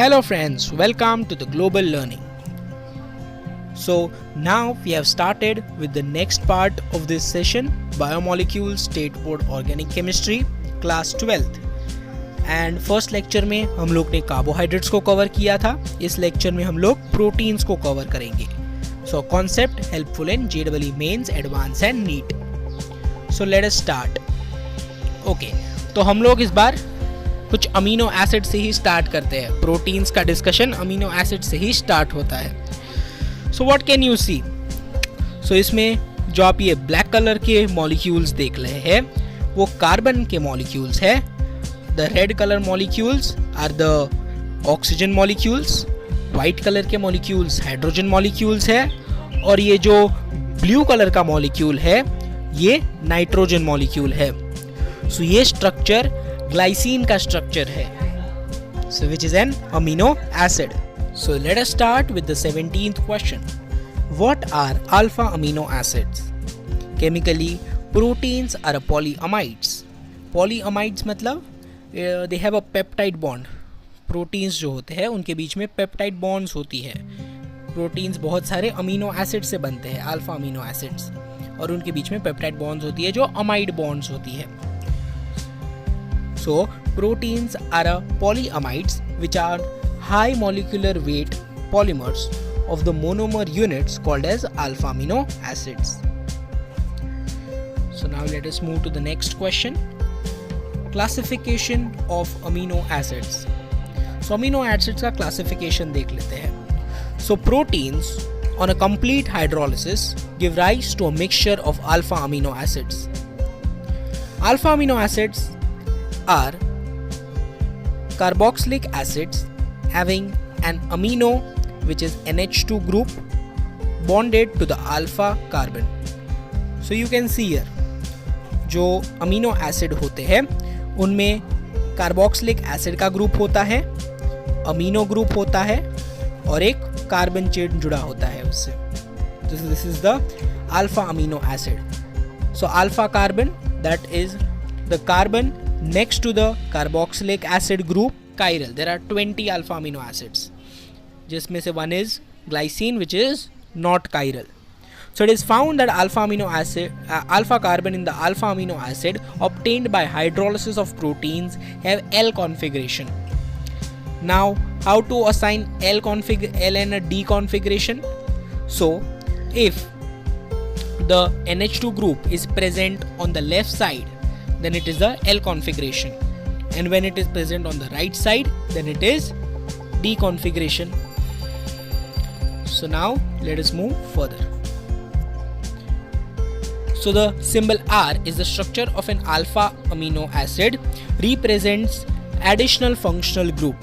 Hello friends, welcome to the Global Learning. So now we have started with the next part of this session, Biomolecules State Board Organic Chemistry, Class 12th. And first lecture में हम लोग ने carbohydrates को cover किया था. इस lecture में हम लोग प्रोटीन्स को कवर करेंगे. So concept helpful in JEE mains, advance and NEET. So let us start. Okay, तो हम लोग इस बार कुछ अमीनो एसिड से ही स्टार्ट करते हैं. प्रोटीन्स का डिस्कशन अमीनो एसिड से ही स्टार्ट होता है. So what can you see? सो इसमें जो आप ये ब्लैक कलर के मॉलिक्यूल्स देख रहे हैं वो कार्बन के मॉलिक्यूल्स है. The red color molecules are the oxygen molecules, white color के molecules hydrogen molecules है, और ये जो blue color का molecule है ये nitrogen molecule है. So ये structure glycine का structure है, so which is an amino acid. So let us start with the 17th question. What are alpha amino acids? Chemically, proteins are polyamides. Polyamides मतलब they have a peptide bond. Proteins जो होते हैं उनके बीच में peptide bonds होती है. Proteins बहुत सारे अमीनो एसिड से बनते हैं, अल्फा अमीनो एसिड्स, और उनके बीच में पेप्टाइड बॉन्ड्स होती है जो अमाइड बॉन्ड्स होती है. So proteins are a polyamides which are high molecular weight polymers of the monomer units called as alpha amino acids. So now let us move to the next question. Classification of amino acids. So amino acids का classification देख लेते हैं. So proteins on a complete hydrolysis give rise to a mixture of alpha amino acids. Alpha amino acids are carboxylic acids having an amino which is NH2 group bonded to the alpha carbon. So you can see here जो amino acid होते हैं उनमें carboxylic acid का group होता है, amino group होता है, और एक कार्बन चेन जुड़ा होता है उससे. This is the alpha amino acid. So alpha carbon, that is the carbon next to the carboxylic acid group chiral. There are 20 alpha amino acids, जिसमें से one is glycine which is not chiral. So it is found that alpha carbon in the alpha amino acid obtained by hydrolysis of proteins have L configuration. Now, how to assign L and a D configuration? So, if the NH2 group is present on the left side, then it is a L configuration, and when it is present on the right side, then it is D configuration. So now, let us move further. So the symbol R is the structure of an alpha amino acid, represents additional functional group.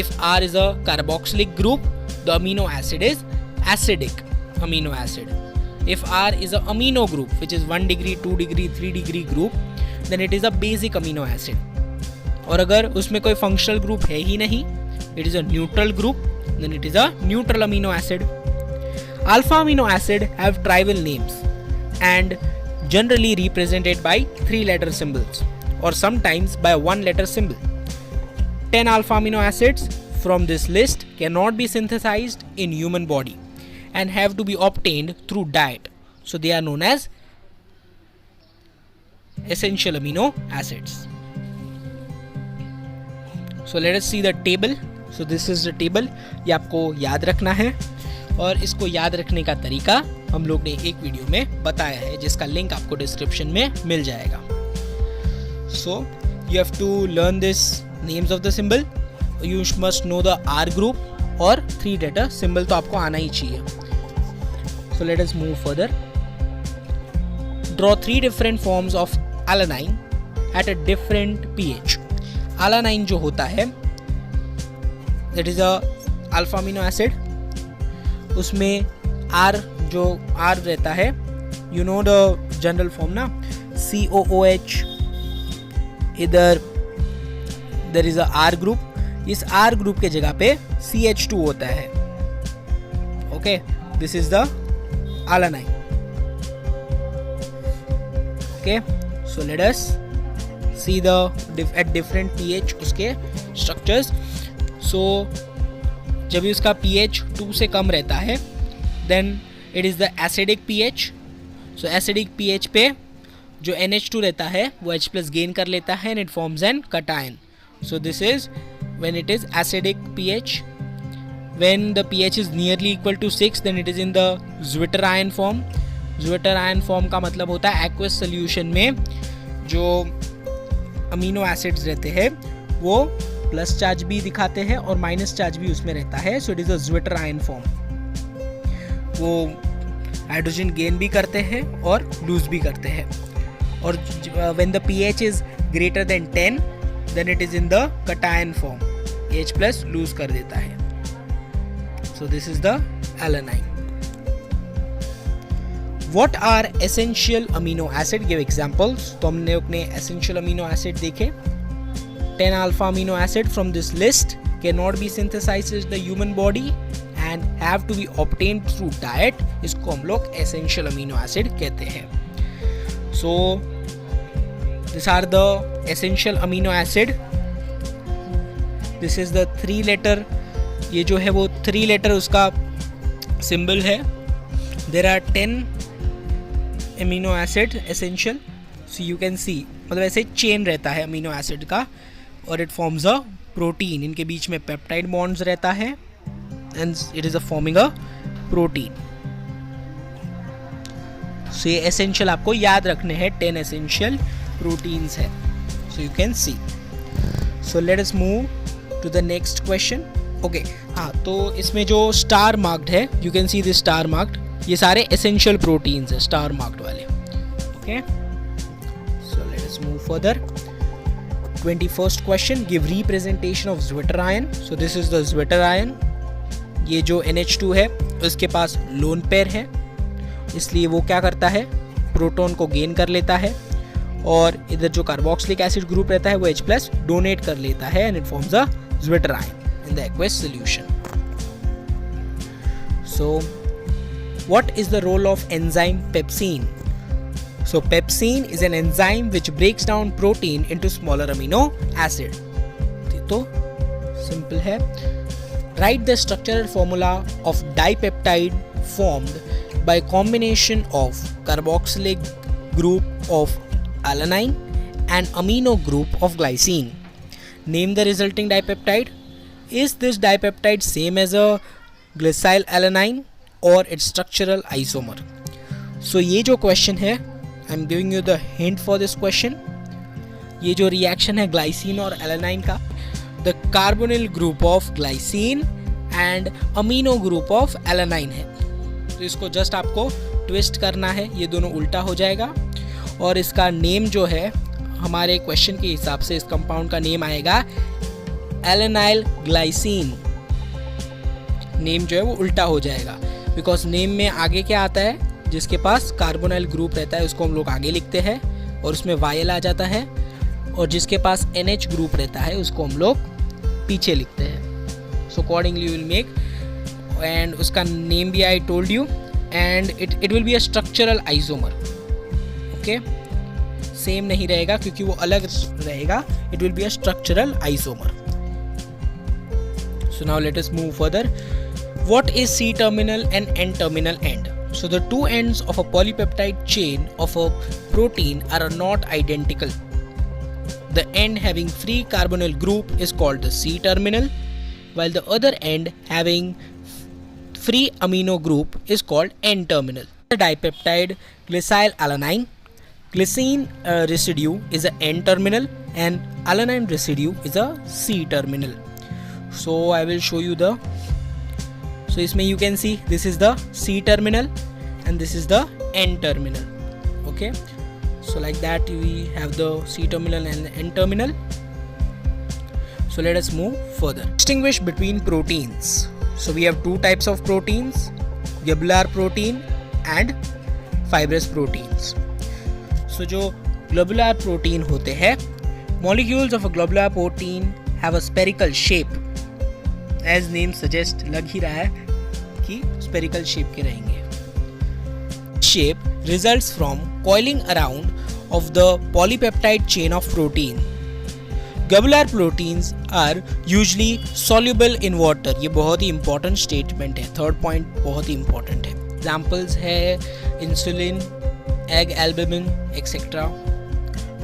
If R is a carboxylic group, the amino acid is acidic amino acid. If R is a amino group, which is 1 degree, 2 degree, 3 degree group, then it is a basic amino acid. और अगर उसमें कोई functional group है ही नहीं, it is a neutral group, then it is a neutral amino acid. Alpha amino acid have tribal names and generally represented by 3-letter symbols or sometimes by 1-letter symbol. 10 alpha amino acids from this list cannot be synthesized in human body and have to be obtained through diet. So they are known as essential amino acids. So let us see the table. So this is the table. ये आपको याद रखना है, और इसको याद रखने का तरीका हम लोग ने एक वीडियो में बताया है जिसका लिंक आपको डिस्क्रिप्शन में मिल जाएगा. So you have to learn this names of the symbol. You must know the R group और 3-letter सिंबल तो आपको आना ही चाहिए. So let us move further. Draw 3 different forms of alanine at a different pH. alanine जो होता है that is a alpha amino acid. उसमें R जो R रहता है, you know the general form ना, COOH. इधर there is a R group. इस R ग्रुप के जगह पे CH2 होता है. Okay, this is the alanine. Okay, so let us see the at different pH उसके structures. So जब भी उसका pH 2 से कम रहता है then it is the acidic pH. सो एसिडिक pH पे जो NH2 रहता है वो H+ गेन कर लेता है and it forms an cation. So this is when it is acidic pH. When the pH is nearly equal to 6 then it is in the Zwitter ion form. Zwitter ion form का मतलब होता है aqueous solution में जो amino acids रहते हैं वो plus charge भी दिखाते हैं और माइनस चार्ज भी उसमें रहता है. So it is a Zwitter ion form. वो हाइड्रोजन गेन भी करते हैं और लूज भी करते हैं. और when the pH is greater than 10 then it is in the cation form. H+ lose कर देता है. So this is the alanine. What are essential amino acid? Give examples. तो हमने अपने essential amino acid देखे. 10 alpha amino acid from this list cannot be synthesized in the human body and have to be obtained through diet. इसको हम लोग essential amino acid कहते हैं. So these are the essential amino acid. This is the 3-letter. ये जो है वो 3 letter उसका सिंबल है. There are 10 amino acid essential. So you can see मतलब ऐसे चेन रहता है अमीनो एसिड का और इट फॉर्म्स अ प्रोटीन. इनके बीच में पेप्टाइड बॉन्ड्स रहता है and it is a forming a protein. So ये एसेंशियल आपको याद रखने हैं. 10 एसेंशियल प्रोटीन्स है. So you can see. So let us move to the next question. Okay हाँ, तो इसमें जो स्टार मार्क्ड है you can see this star marked. ये सारे एसेंशियल प्रोटीन्स है स्टार मार्क्ड वाले. Okay so let us move further. 21st question. Give representation of Zwitter ion. So this is the Zwitter ion. ये जो NH2 है उसके पास lone pair है इसलिए वो क्या करता है प्रोटॉन को गेन कर लेता है और इधर जो कार्बोक्सिलिक एसिड ग्रुप रहता है वो H+ डोनेट कर लेता है and it forms a Zwitter ion in the aqueous solution. So what is the role of enzyme pepsine? So pepsine is an enzyme which breaks down protein into smaller amino acid. तो simple है. Write the structural formula of dipeptide formed by combination of carboxylic group of alanine and amino group of glycine. Name the resulting dipeptide. Is this dipeptide same as a glycyl alanine or its structural isomer? So ये जो question है I'm giving you the hint for this question. ये जो reaction है glycine और alanine का, the carbonyl group of glycine and amino group of alanine है. तो इसको just आपको twist करना है, ये दोनों उल्टा हो जाएगा और इसका name जो है हमारे question के हिसाब से इस compound का name आएगा एलेनाइल ग्लाइसिन. नेम जो है वो उल्टा हो जाएगा बिकॉज नेम में आगे क्या आता है जिसके पास कार्बोनाइल ग्रुप रहता है उसको हम लोग आगे लिखते हैं और उसमें वायल आ जाता है और जिसके पास NH ग्रुप रहता है उसको हम लोग पीछे लिखते हैं. So accordingly you will make and उसका नेम भी I told you and it will be a structural isomer. Okay same नहीं रहेगा क्योंकि वो अलग रहेगा. It will be a structural isomer. So now let us move further. What is C-terminal and N-terminal end? So the two ends of a polypeptide chain of a protein are not identical. The end having free carbonyl group is called the C-terminal, while the other end having free amino group is called N-terminal. The dipeptide glycyl alanine, glycine residue is a N-terminal and alanine residue is a C-terminal. So I will show you the. So इसमें you can see this is the C terminal and this is the N terminal. Okay. So like that we have the C terminal and N terminal. So let us move further. Distinguish between proteins. So we have two types of proteins: globular protein and fibrous proteins. So जो globular protein होते हैं, molecules of a globular protein have a spherical shape. As name suggest, लग ही रहा है कि spherical shape के रहेंगे. Shape results from coiling around of the polypeptide chain of protein. Globular proteins are usually soluble in water. ये बहुत ही important statement है. Third point बहुत ही important है. Examples है insulin, egg albumin, etc.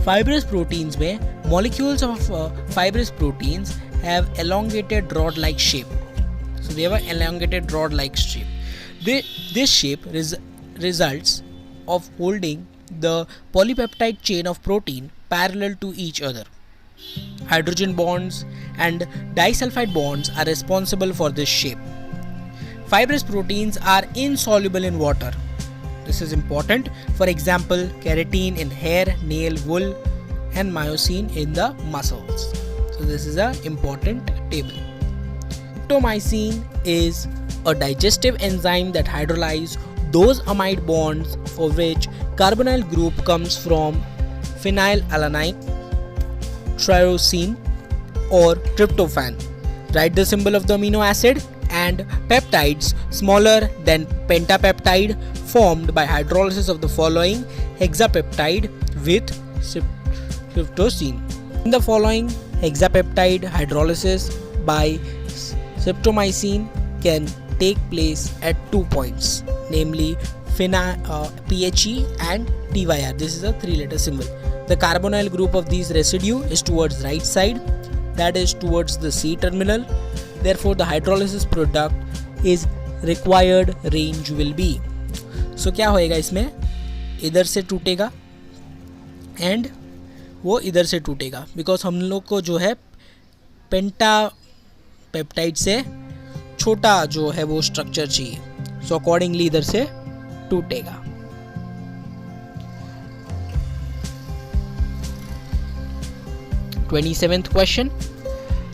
Fibrous proteins में molecules of fibrous proteins have elongated rod-like shape. So they have an elongated rod-like shape. This shape results of holding the polypeptide chain of protein parallel to each other. Hydrogen bonds and disulfide bonds are responsible for this shape. Fibrous proteins are insoluble in water. This is important. For example, keratin in hair, nail, wool, and myosin in the muscles. So this is an important table. Streptomycin is a digestive enzyme that hydrolyzes those amide bonds for which carbonyl group comes from phenylalanine, tyrosine, or tryptophan. Write the symbol of the amino acid. And peptides smaller than pentapeptide formed by hydrolysis of the following hexapeptide with tryptosine. In the following hexapeptide hydrolysis by streptomycin can take place at 2 points, namely PHE and TYR. This is a 3-letter symbol. The carbonyl group of these residue is towards right side, that is towards the C terminal. Therefore, the hydrolysis product is required range will be. So क्या होएगा इसमें? इधर से टूटेगा and वो इधर से टूटेगा, because हम लोग को जो है पेंटापेप्टाइड से छोटा जो है वो स्ट्रक्चर चाहिए. So accordingly इधर से टूटेगा. Twenty-seventh question.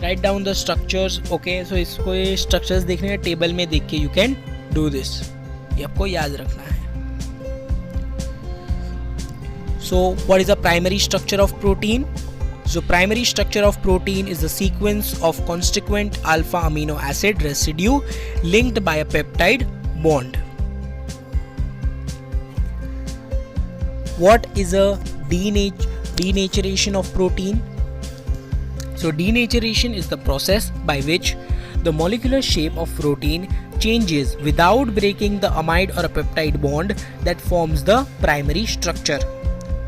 Write down the structures. Okay, so इसको ये structures देखने हैं टेबल में देख के you can do this. ये आपको याद रखना है. So what is the primary structure of protein? So primary structure of protein is the sequence of constituent alpha amino acid residue linked by a peptide bond. What is a denaturation of protein? So denaturation is the process by which the molecular shape of protein changes without breaking the amide or a peptide bond that forms the primary structure.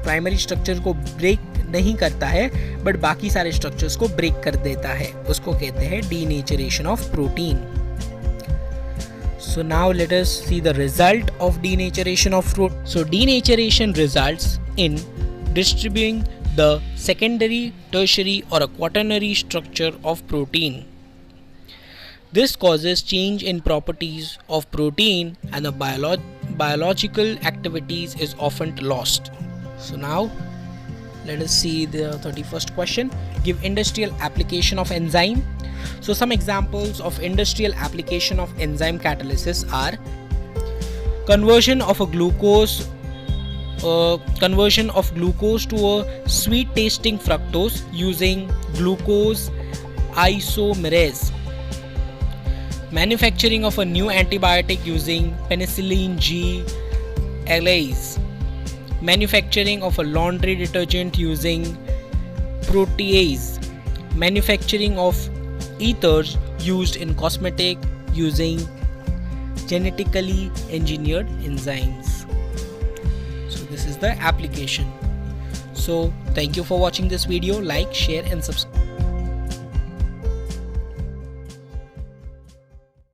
Primary structure को break नहीं करता है but बाकी सारे structures को break कर देता है, उसको कहते हैं denaturation of protein. So now let us see the result of denaturation of protein. So denaturation results in distributing the secondary, tertiary or a quaternary structure of protein. This causes change in properties of protein and the biological activities is often lost. So now let us see the 31st question. Give industrial application of enzyme. So some examples of industrial application of enzyme catalysis are conversion of glucose to a sweet tasting fructose using glucose isomerase, manufacturing of a new antibiotic using penicillin G alase, manufacturing of a laundry detergent using protease, manufacturing of ethers used in cosmetic using genetically engineered enzymes. So this is the application. So thank you for watching this video. Like, share and subscribe.